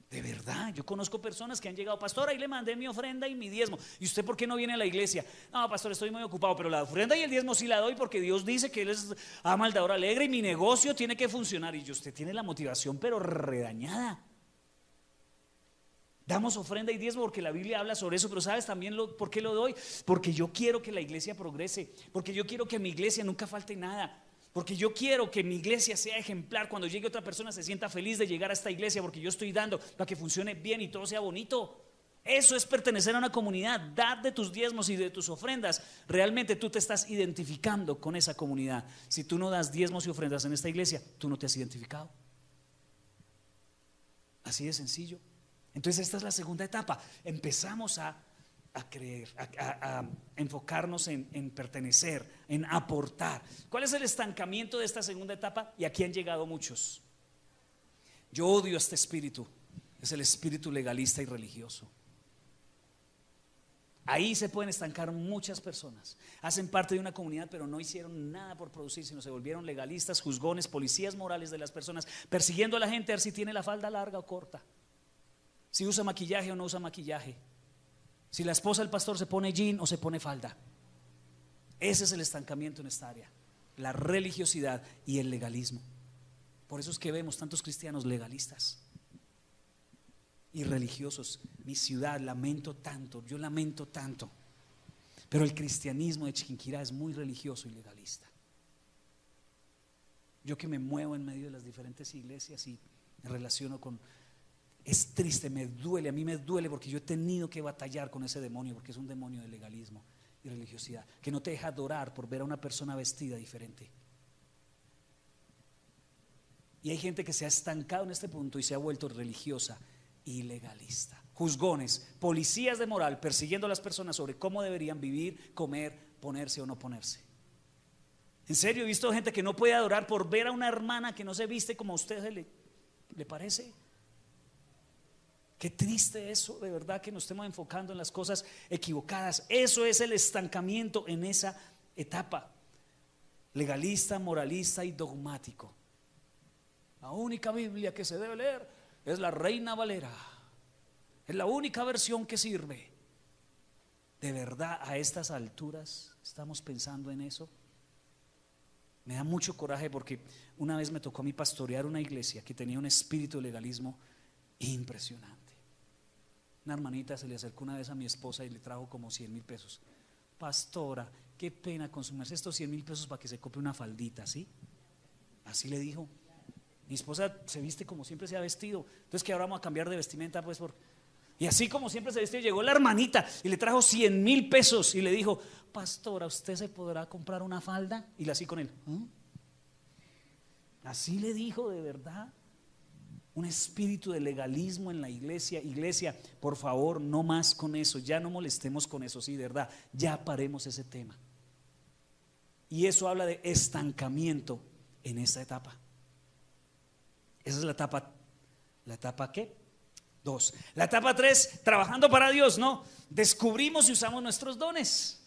S1: De verdad, yo conozco personas que han llegado, pastor, ahí le mandé mi ofrenda y mi diezmo. ¿Y usted por qué no viene a la iglesia? No, pastor, estoy muy ocupado, pero la ofrenda y el diezmo sí la doy porque Dios dice que Él es ama al dador alegre y mi negocio tiene que funcionar. Y usted tiene la motivación, pero redañada. Damos ofrenda y diezmo porque la Biblia habla sobre eso, pero ¿sabes también por qué lo doy? Porque yo quiero que la iglesia progrese, porque yo quiero que a mi iglesia nunca falte nada. Porque yo quiero que mi iglesia sea ejemplar. Cuando llegue otra persona se sienta feliz de llegar a esta iglesia porque yo estoy dando para que funcione bien y todo sea bonito. Eso es pertenecer a una comunidad. Dar de tus diezmos y de tus ofrendas. Realmente tú te estás identificando con esa comunidad. Si tú no das diezmos y ofrendas en esta iglesia, tú no te has identificado. Así de sencillo. Entonces esta es la segunda etapa. Empezamos a creer, a enfocarnos en pertenecer, en aportar. ¿Cuál es el estancamiento de esta segunda etapa? Y aquí han llegado muchos. Yo odio este espíritu, es el espíritu legalista y religioso. Ahí se pueden estancar muchas personas. Hacen parte de una comunidad, pero no hicieron nada por producir, sino se volvieron legalistas, juzgones, policías morales de las personas, persiguiendo a la gente a ver si tiene la falda larga o corta, si usa maquillaje o no usa maquillaje, si la esposa del pastor se pone jean o se pone falda. Ese es el estancamiento en esta área, la religiosidad y el legalismo. Por eso es que vemos tantos cristianos legalistas y religiosos. Mi ciudad, yo lamento tanto. Pero el cristianismo de Chiquinquirá es muy religioso y legalista. Yo que me muevo en medio de las diferentes iglesias y me relaciono con... Es triste, me duele, a mí me duele porque yo he tenido que batallar con ese demonio, porque es un demonio de legalismo y religiosidad, que no te deja adorar por ver a una persona vestida diferente. Y hay gente que se ha estancado en este punto y se ha vuelto religiosa y legalista. Juzgones, policías de moral, persiguiendo a las personas sobre cómo deberían vivir, comer, ponerse o no ponerse. En serio, he visto gente que no puede adorar por ver a una hermana que no se viste como a usted le parece. Qué triste eso, de verdad, que nos estemos enfocando en las cosas equivocadas. Eso es el estancamiento en esa etapa. Legalista, moralista y dogmático. La única Biblia que se debe leer es la Reina Valera. Es la única versión que sirve. ¿De verdad a estas alturas estamos pensando en eso? Me da mucho coraje porque una vez me tocó a mí pastorear una iglesia que tenía un espíritu de legalismo impresionante. Una hermanita se le acercó una vez a mi esposa y le trajo como 100,000 pesos. Pastora, qué pena consumirse estos 100,000 pesos para que se compre una faldita, ¿sí? Así le dijo. Mi esposa se viste como siempre se ha vestido. Entonces, que ahora vamos a cambiar de vestimenta, pues y así como siempre se vestió, llegó la hermanita y le trajo 100,000 pesos y le dijo: pastora, ¿usted se podrá comprar una falda? Y la así con él. Así le dijo, de verdad. Un espíritu de legalismo en la iglesia. Iglesia, por favor, no más con eso. Ya no molestemos con eso, sí, de verdad. Ya paremos ese tema. Y eso habla de estancamiento en esta etapa. Esa es la etapa. ¿La etapa qué? 2. La etapa 3, trabajando para Dios, ¿no? Descubrimos y usamos nuestros dones.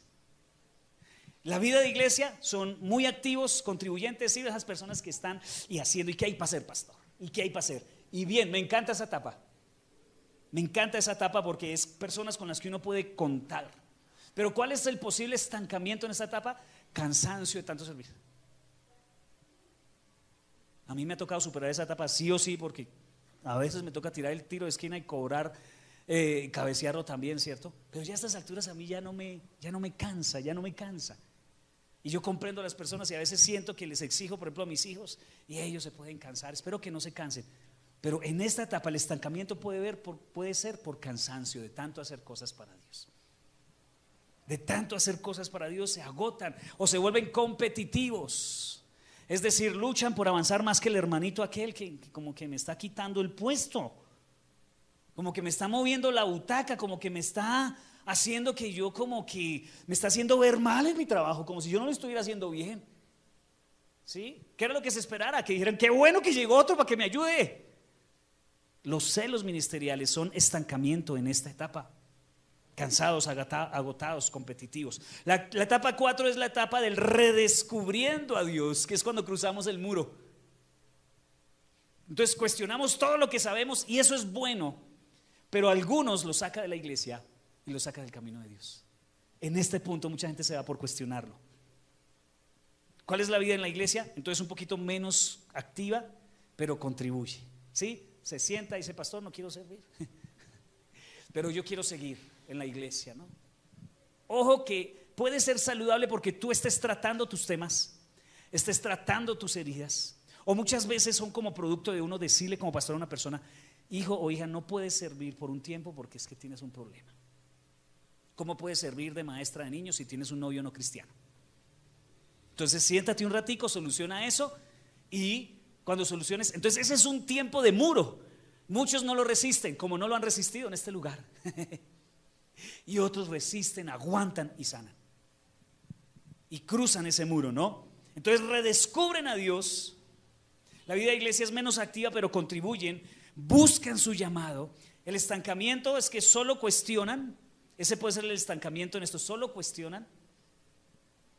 S1: La vida de iglesia son muy activos, contribuyentes, y de esas personas que están y haciendo. ¿Y qué hay para hacer, pastor? ¿Y qué hay para hacer? Y bien, me encanta esa etapa. Me encanta esa etapa porque es personas con las que uno puede contar. Pero ¿cuál es el posible estancamiento en esa etapa? Cansancio de tanto servir. A mí me ha tocado superar esa etapa sí o sí, porque a veces me toca tirar el tiro de esquina y cobrar, cabecearlo también, ¿cierto? Pero ya a estas alturas a mí ya no me cansa. Y yo comprendo a las personas y a veces siento que les exijo, por ejemplo, a mis hijos, y ellos se pueden cansar. Espero que no se cansen. Pero en esta etapa el estancamiento puede ser por cansancio de tanto hacer cosas para Dios. De tanto hacer cosas para Dios se agotan o se vuelven competitivos. Es decir, luchan por avanzar más que el hermanito aquel que como que me está quitando el puesto, como que me está moviendo la butaca, como que me está haciendo que yo como que me está haciendo ver mal en mi trabajo, como si yo no lo estuviera haciendo bien. ¿Sí? ¿Qué era lo que se esperara? Que dijeran: qué bueno que llegó otro para que me ayude. Los celos ministeriales son estancamiento en esta etapa. Cansados, agotados, competitivos. La etapa 4 es la etapa del redescubriendo a Dios, que es cuando cruzamos el muro. Entonces cuestionamos todo lo que sabemos y eso es bueno, pero algunos lo saca de la iglesia y lo saca del camino de Dios. En este punto mucha gente se va por cuestionarlo. ¿Cuál es la vida en la iglesia? Entonces un poquito menos activa, pero contribuye. ¿Sí? Se sienta y dice: pastor, no quiero servir, pero yo quiero seguir en la iglesia, ¿no? Ojo que puede ser saludable porque tú estés tratando tus temas, estés tratando tus heridas, o muchas veces son como producto de uno decirle como pastor a una persona: hijo o hija, no puedes servir por un tiempo porque es que tienes un problema. ¿Cómo puedes servir de maestra de niños si tienes un novio no cristiano? Entonces siéntate un ratico, soluciona eso, y cuando soluciones, entonces ese es un tiempo de muro. Muchos no lo resisten, como no lo han resistido en este lugar. Y otros resisten, aguantan y sanan. Y cruzan ese muro, ¿no? Entonces redescubren a Dios. La vida de iglesia es menos activa, pero contribuyen, buscan su llamado. El estancamiento es que solo cuestionan. Ese puede ser el estancamiento en esto, solo cuestionan.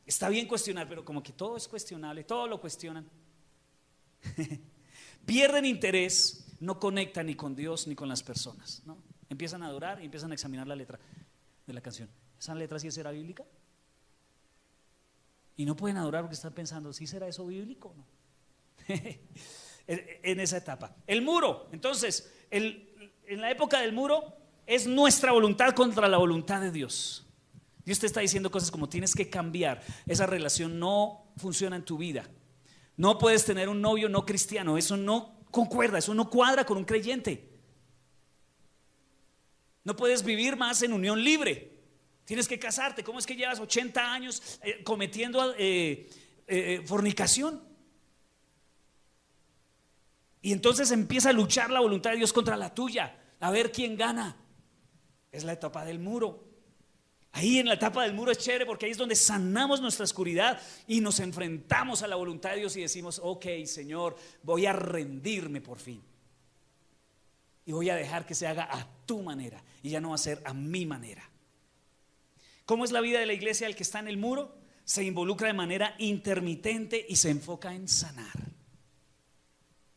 S1: Está bien cuestionar, pero como que todo es cuestionable, todo lo cuestionan. Pierden interés, no conectan ni con Dios ni con las personas, ¿no? Empiezan a adorar y empiezan a examinar la letra de la canción. ¿Esa letra sí será bíblica? Y no pueden adorar porque están pensando: ¿sí será eso bíblico o no? En esa etapa. El muro, entonces, en la época del muro es nuestra voluntad contra la voluntad de Dios. Dios te está diciendo cosas como: tienes que cambiar, esa relación no funciona en tu vida. No puedes tener un novio no cristiano, eso no concuerda, eso no cuadra con un creyente. No puedes vivir más en unión libre, tienes que casarte. ¿Cómo es que llevas 80 años cometiendo fornicación? Y entonces empieza a luchar la voluntad de Dios contra la tuya, a ver quién gana. Es la etapa del muro. Ahí en la etapa del muro es chévere porque ahí es donde sanamos nuestra oscuridad y nos enfrentamos a la voluntad de Dios y decimos: ok, Señor, voy a rendirme por fin y voy a dejar que se haga a tu manera y ya no va a ser a mi manera. ¿Cómo es la vida de la iglesia? El que está en el muro se involucra de manera intermitente y se enfoca en sanar.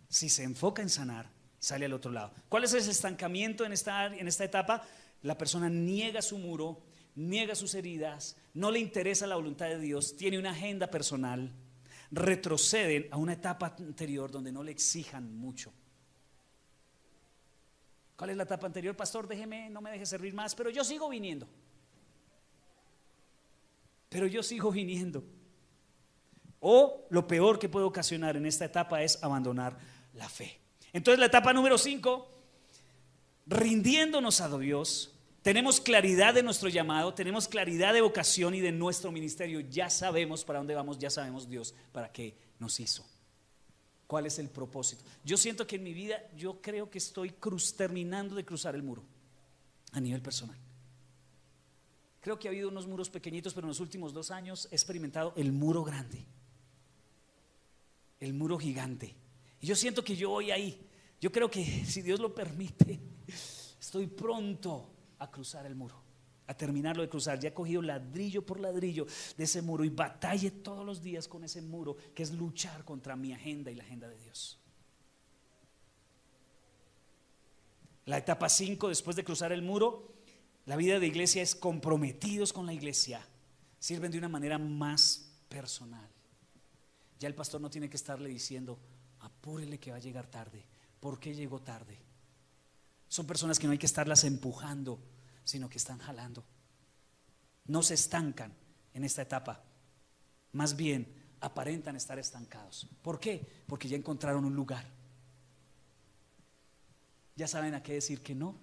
S1: Si se enfoca en sanar, sale al otro lado. ¿Cuál es ese estancamiento en esta etapa? La persona niega su muro, niega sus heridas, no le interesa la voluntad de Dios, tiene una agenda personal, retroceden a una etapa anterior donde no le exijan mucho. ¿Cuál es la etapa anterior? Pastor, no me deje servir más, pero yo sigo viniendo. O lo peor que puede ocasionar en esta etapa es abandonar la fe. Entonces la etapa número 5, rindiéndonos a Dios, tenemos claridad de nuestro llamado, tenemos claridad de vocación y de nuestro ministerio. Ya sabemos para dónde vamos, ya sabemos Dios para qué nos hizo. ¿Cuál es el propósito? Yo siento que en mi vida yo creo que estoy terminando de cruzar el muro a nivel personal. Creo que ha habido unos muros pequeñitos, pero en los últimos 2 años he experimentado el muro grande, el muro gigante. Y yo siento que yo voy ahí. Yo creo que si Dios lo permite, estoy pronto a cruzar el muro, a terminarlo de cruzar. Ya he cogido ladrillo por ladrillo de ese muro y batallé todos los días con ese muro, que es luchar contra mi agenda y la agenda de Dios. La etapa 5, después de cruzar el muro, la vida de iglesia es comprometidos con la iglesia. Sirven de una manera más personal. Ya el pastor no tiene que estarle diciendo: apúrele que va a llegar tarde. ¿Por qué llegó tarde? Son personas que no hay que estarlas empujando, sino que están jalando. No se estancan en esta etapa, más bien aparentan estar estancados. ¿Por qué? Porque ya encontraron un lugar. Ya saben a qué decir que no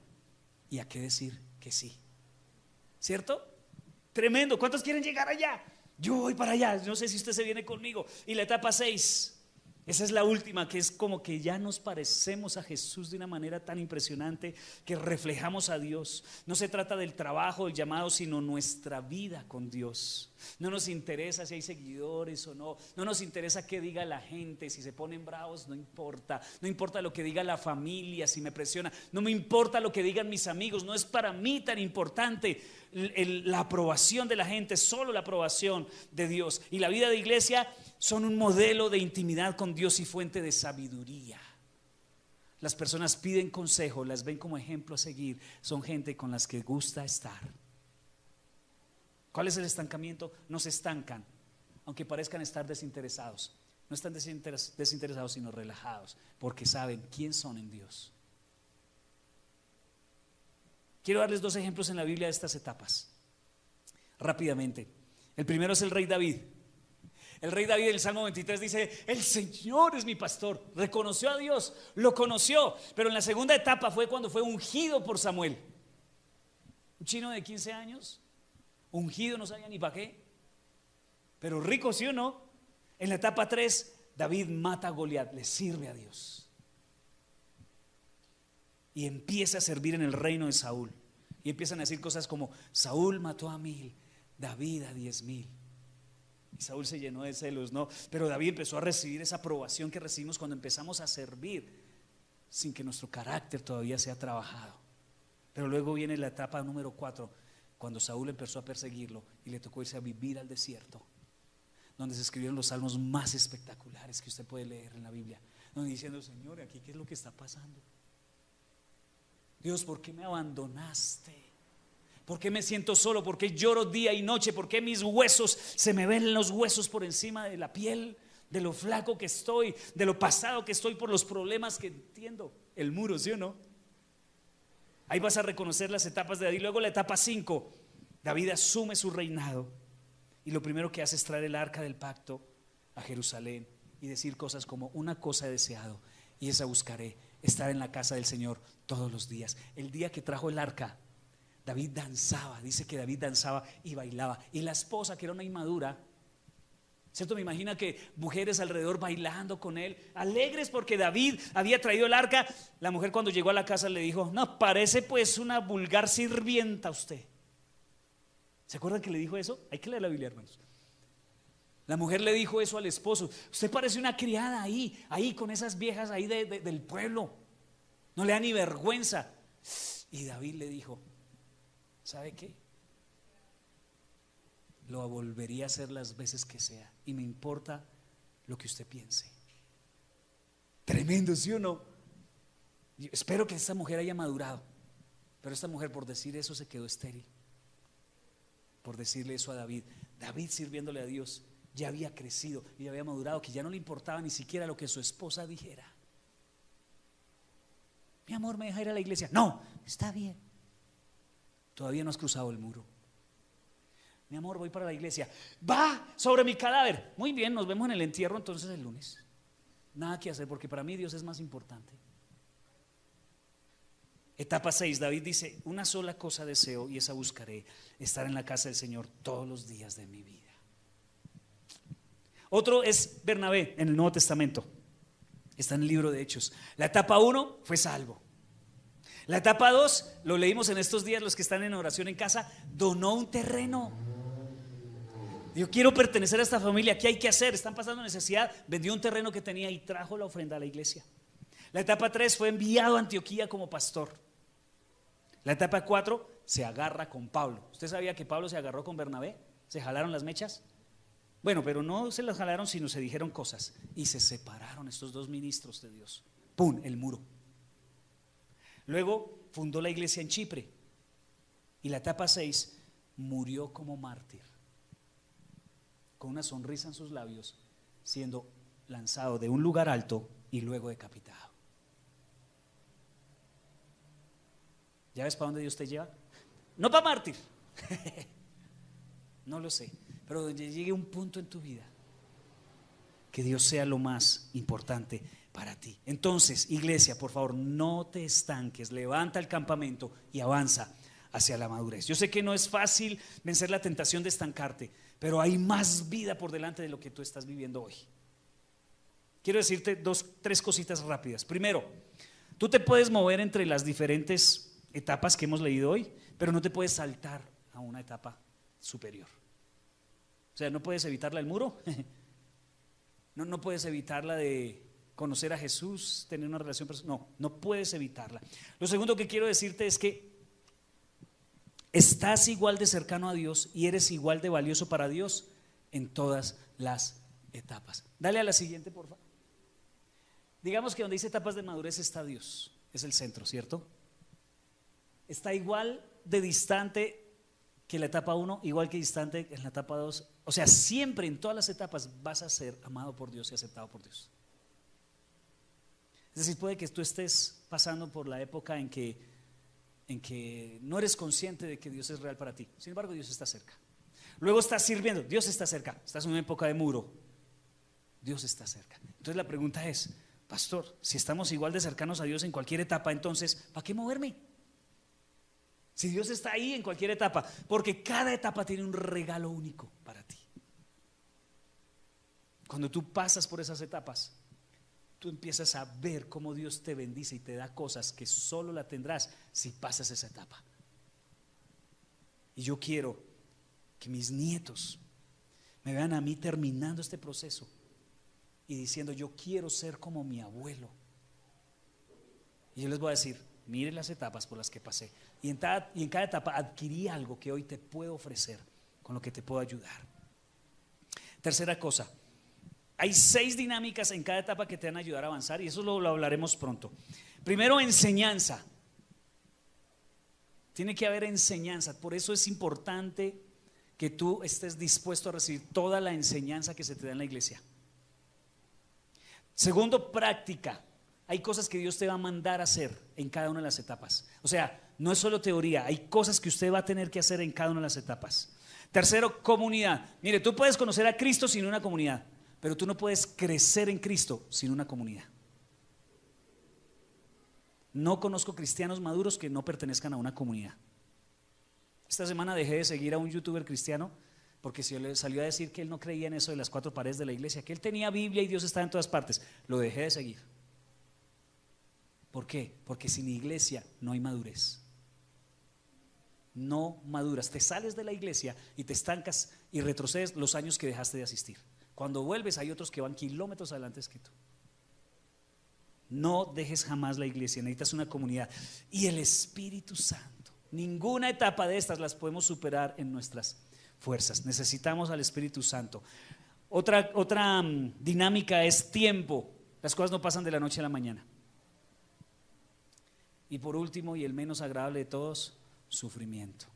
S1: y a qué decir que sí. ¿Cierto? Tremendo. ¿Cuántos quieren llegar allá? Yo voy para allá. No sé si usted se viene conmigo. Y la etapa 6, esa es la última, que es como que ya nos parecemos a Jesús de una manera tan impresionante, que reflejamos a Dios. No se trata del trabajo, del llamado, sino nuestra vida con Dios. No nos interesa si hay seguidores o no. No nos interesa qué diga la gente. Si se ponen bravos, no importa. No importa lo que diga la familia, si me presiona. No me importa lo que digan mis amigos. No es para mí tan importante la aprobación de la gente, solo la aprobación de Dios. Y la vida de iglesia son un modelo de intimidad con Dios y fuente de sabiduría. Las personas piden consejo, las ven como ejemplo a seguir. Son gente con las que gusta estar. ¿Cuál es el estancamiento? No se estancan, aunque parezcan estar desinteresados. No están desinteresados, sino relajados, porque saben quién son en Dios. Quiero darles 2 ejemplos en la Biblia de estas etapas, rápidamente. El primero es el rey David. El rey David, en el Salmo 23 dice: el Señor es mi pastor. Reconoció a Dios, lo conoció. Pero en la segunda etapa fue cuando fue ungido por Samuel. Un chino de 15 años, ungido, no sabía ni para qué, pero rico, ¿sí o no? En la etapa 3, David mata a Goliat, le sirve a Dios y empieza a servir en el reino de Saúl. Y empiezan a decir cosas como: Saúl mató a 1000, David a 10,000. Y Saúl se llenó de celos, ¿no? Pero David empezó a recibir esa aprobación que recibimos cuando empezamos a servir sin que nuestro carácter todavía sea trabajado. Pero luego viene la etapa número 4, cuando Saúl empezó a perseguirlo y le tocó irse a vivir al desierto, donde se escribieron los salmos más espectaculares que usted puede leer en la Biblia, donde diciendo: Señor, ¿aquí qué es lo que está pasando? Dios, ¿por qué me abandonaste? ¿Por qué me siento solo? ¿Por qué lloro día y noche? ¿Por qué mis huesos, se me ven los huesos por encima de la piel? De lo flaco que estoy, de lo pasado que estoy por los problemas que entiendo. El muro, ¿sí o no? Ahí vas a reconocer las etapas de David. Luego la etapa 5, David asume su reinado y lo primero que hace es traer el arca del pacto a Jerusalén y decir cosas como: una cosa he deseado y esa buscaré, estar en la casa del Señor todos los días. El día que trajo el arca, David danzaba, dice que David danzaba y bailaba. Y la esposa, que era una inmadura, ¿cierto? Me imagina que mujeres alrededor bailando con él, alegres porque David había traído el arca. La mujer, cuando llegó a la casa, le dijo: no, parece pues una vulgar sirvienta usted. ¿Se acuerdan que le dijo eso? Hay que leer la Biblia, hermanos. La mujer le dijo eso al esposo: usted parece una criada ahí con esas viejas ahí del pueblo, no le da ni vergüenza. Y David le dijo: ¿sabe qué? Lo volvería a hacer las veces que sea, y me importa lo que usted piense. Tremendo, ¿sí o no? Yo espero que esta mujer haya madurado, pero esta mujer, por decir eso, se quedó estéril. Por decirle eso a David. David, sirviéndole a Dios, ya había crecido y ya había madurado, que ya no le importaba ni siquiera lo que su esposa dijera. Mi amor, ¿me deja ir a la iglesia? No, está bien. Todavía no has cruzado el muro. Mi amor, voy para la iglesia. Va sobre mi cadáver. Muy bien, nos vemos en el entierro entonces el lunes. Nada que hacer, porque para mí Dios es más importante. Etapa 6, David dice: una sola cosa deseo y esa buscaré, estar en la casa del Señor todos los días de mi vida. Otro es Bernabé en el Nuevo Testamento. Está en el libro de Hechos. La etapa 1 fue salvo. La etapa 2, lo leímos en estos días los que están en oración en casa, donó un terreno. Yo quiero pertenecer a esta familia, ¿qué hay que hacer? Están pasando necesidad, vendió un terreno que tenía y trajo la ofrenda a la iglesia. La etapa 3 fue enviado a Antioquía como pastor. La etapa 4 se agarra con Pablo. ¿Usted sabía que Pablo se agarró con Bernabé? ¿Se jalaron las mechas? Bueno, pero no se las jalaron, sino se dijeron cosas y se separaron estos dos ministros de Dios. ¡Pum! El muro. Luego fundó la iglesia en Chipre y la etapa 6 murió como mártir, con una sonrisa en sus labios, siendo lanzado de un lugar alto y luego decapitado. ¿Ya ves para dónde Dios te lleva? No para mártir. No lo sé, pero llegue un punto en tu vida que Dios sea lo más importante para ti. Entonces, iglesia, por favor, no te estanques, levanta el campamento y avanza hacia la madurez. Yo sé que no es fácil vencer la tentación de estancarte, pero hay más vida por delante de lo que tú estás viviendo hoy. Quiero decirte tres cositas rápidas. Primero, tú te puedes mover entre las diferentes etapas que hemos leído hoy, pero no te puedes saltar a una etapa superior. O sea, no puedes evitarla el muro, no puedes evitarla de conocer a Jesús, tener una relación personal, no puedes evitarla. Lo segundo que quiero decirte es que estás igual de cercano a Dios y eres igual de valioso para Dios en todas las etapas. Dale a la siguiente, por favor. Digamos que donde dice etapas de madurez está Dios, es el centro, ¿cierto? Está igual de distante que la etapa 1, igual que distante en la etapa 2. O sea, siempre en todas las etapas vas a ser amado por Dios y aceptado por Dios. Es decir, puede que tú estés pasando por la época en que no eres consciente de que Dios es real para ti. Sin embargo, Dios está cerca. Luego estás sirviendo, Dios está cerca. Estás en una época de muro, Dios está cerca. Entonces la pregunta es: pastor, si estamos igual de cercanos a Dios en cualquier etapa, entonces ¿para qué moverme? Si Dios está ahí en cualquier etapa, porque cada etapa tiene un regalo único para ti. Cuando tú pasas por esas etapas, tú empiezas a ver cómo Dios te bendice y te da cosas que solo la tendrás si pasas esa etapa. Y yo quiero que mis nietos me vean a mí terminando este proceso y diciendo: yo quiero ser como mi abuelo. Y yo les voy a decir: miren las etapas por las que pasé, y en cada etapa adquirí algo que hoy te puedo ofrecer, con lo que te puedo ayudar. Tercera cosa, hay 6 dinámicas en cada etapa que te van a ayudar a avanzar, y eso lo hablaremos pronto. Primero, enseñanza. Tiene que haber enseñanza, por eso es importante que tú estés dispuesto a recibir toda la enseñanza que se te da en la iglesia. Segundo, práctica. Hay cosas que Dios te va a mandar a hacer en cada una de las etapas. O sea, no es solo teoría, hay cosas que usted va a tener que hacer en cada una de las etapas. Tercero, comunidad. Mire, tú puedes conocer a Cristo sin una comunidad, pero tú no puedes crecer en Cristo sin una comunidad. No conozco cristianos maduros que no pertenezcan a una comunidad. Esta semana dejé de seguir a un youtuber cristiano porque se le salió a decir que él no creía en eso de las 4 paredes de la iglesia, que él tenía Biblia y Dios estaba en todas partes. Lo dejé de seguir. ¿Por qué? Porque sin iglesia no hay madurez. No maduras, te sales de la iglesia y te estancas y retrocedes los años que dejaste de asistir. Cuando vuelves hay otros que van kilómetros adelante que tú. No dejes jamás la iglesia, necesitas una comunidad y el Espíritu Santo. Ninguna etapa de estas las podemos superar en nuestras fuerzas, necesitamos al Espíritu Santo. Otra dinámica es tiempo. Las cosas no pasan de la noche a la mañana. Y por último, y el menos agradable de todos, sufrimiento.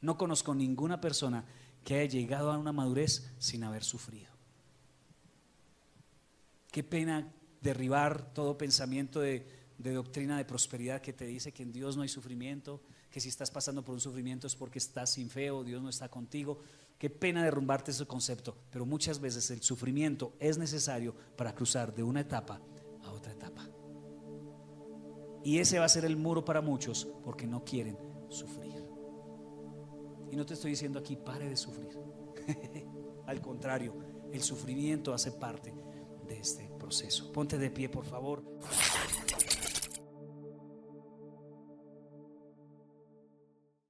S1: No conozco ninguna persona que haya llegado a una madurez sin haber sufrido. Qué pena derribar todo pensamiento de doctrina de prosperidad que te dice que en Dios no hay sufrimiento, que si estás pasando por un sufrimiento es porque estás sin fe o Dios no está contigo. Qué pena derrumbarte ese concepto, pero muchas veces el sufrimiento es necesario para cruzar de una etapa a otra etapa. Y ese va a ser el muro para muchos porque no quieren sufrir. Y no te estoy diciendo aquí pare de sufrir. Al contrario, el sufrimiento hace parte de este proceso. Ponte de pie, por favor.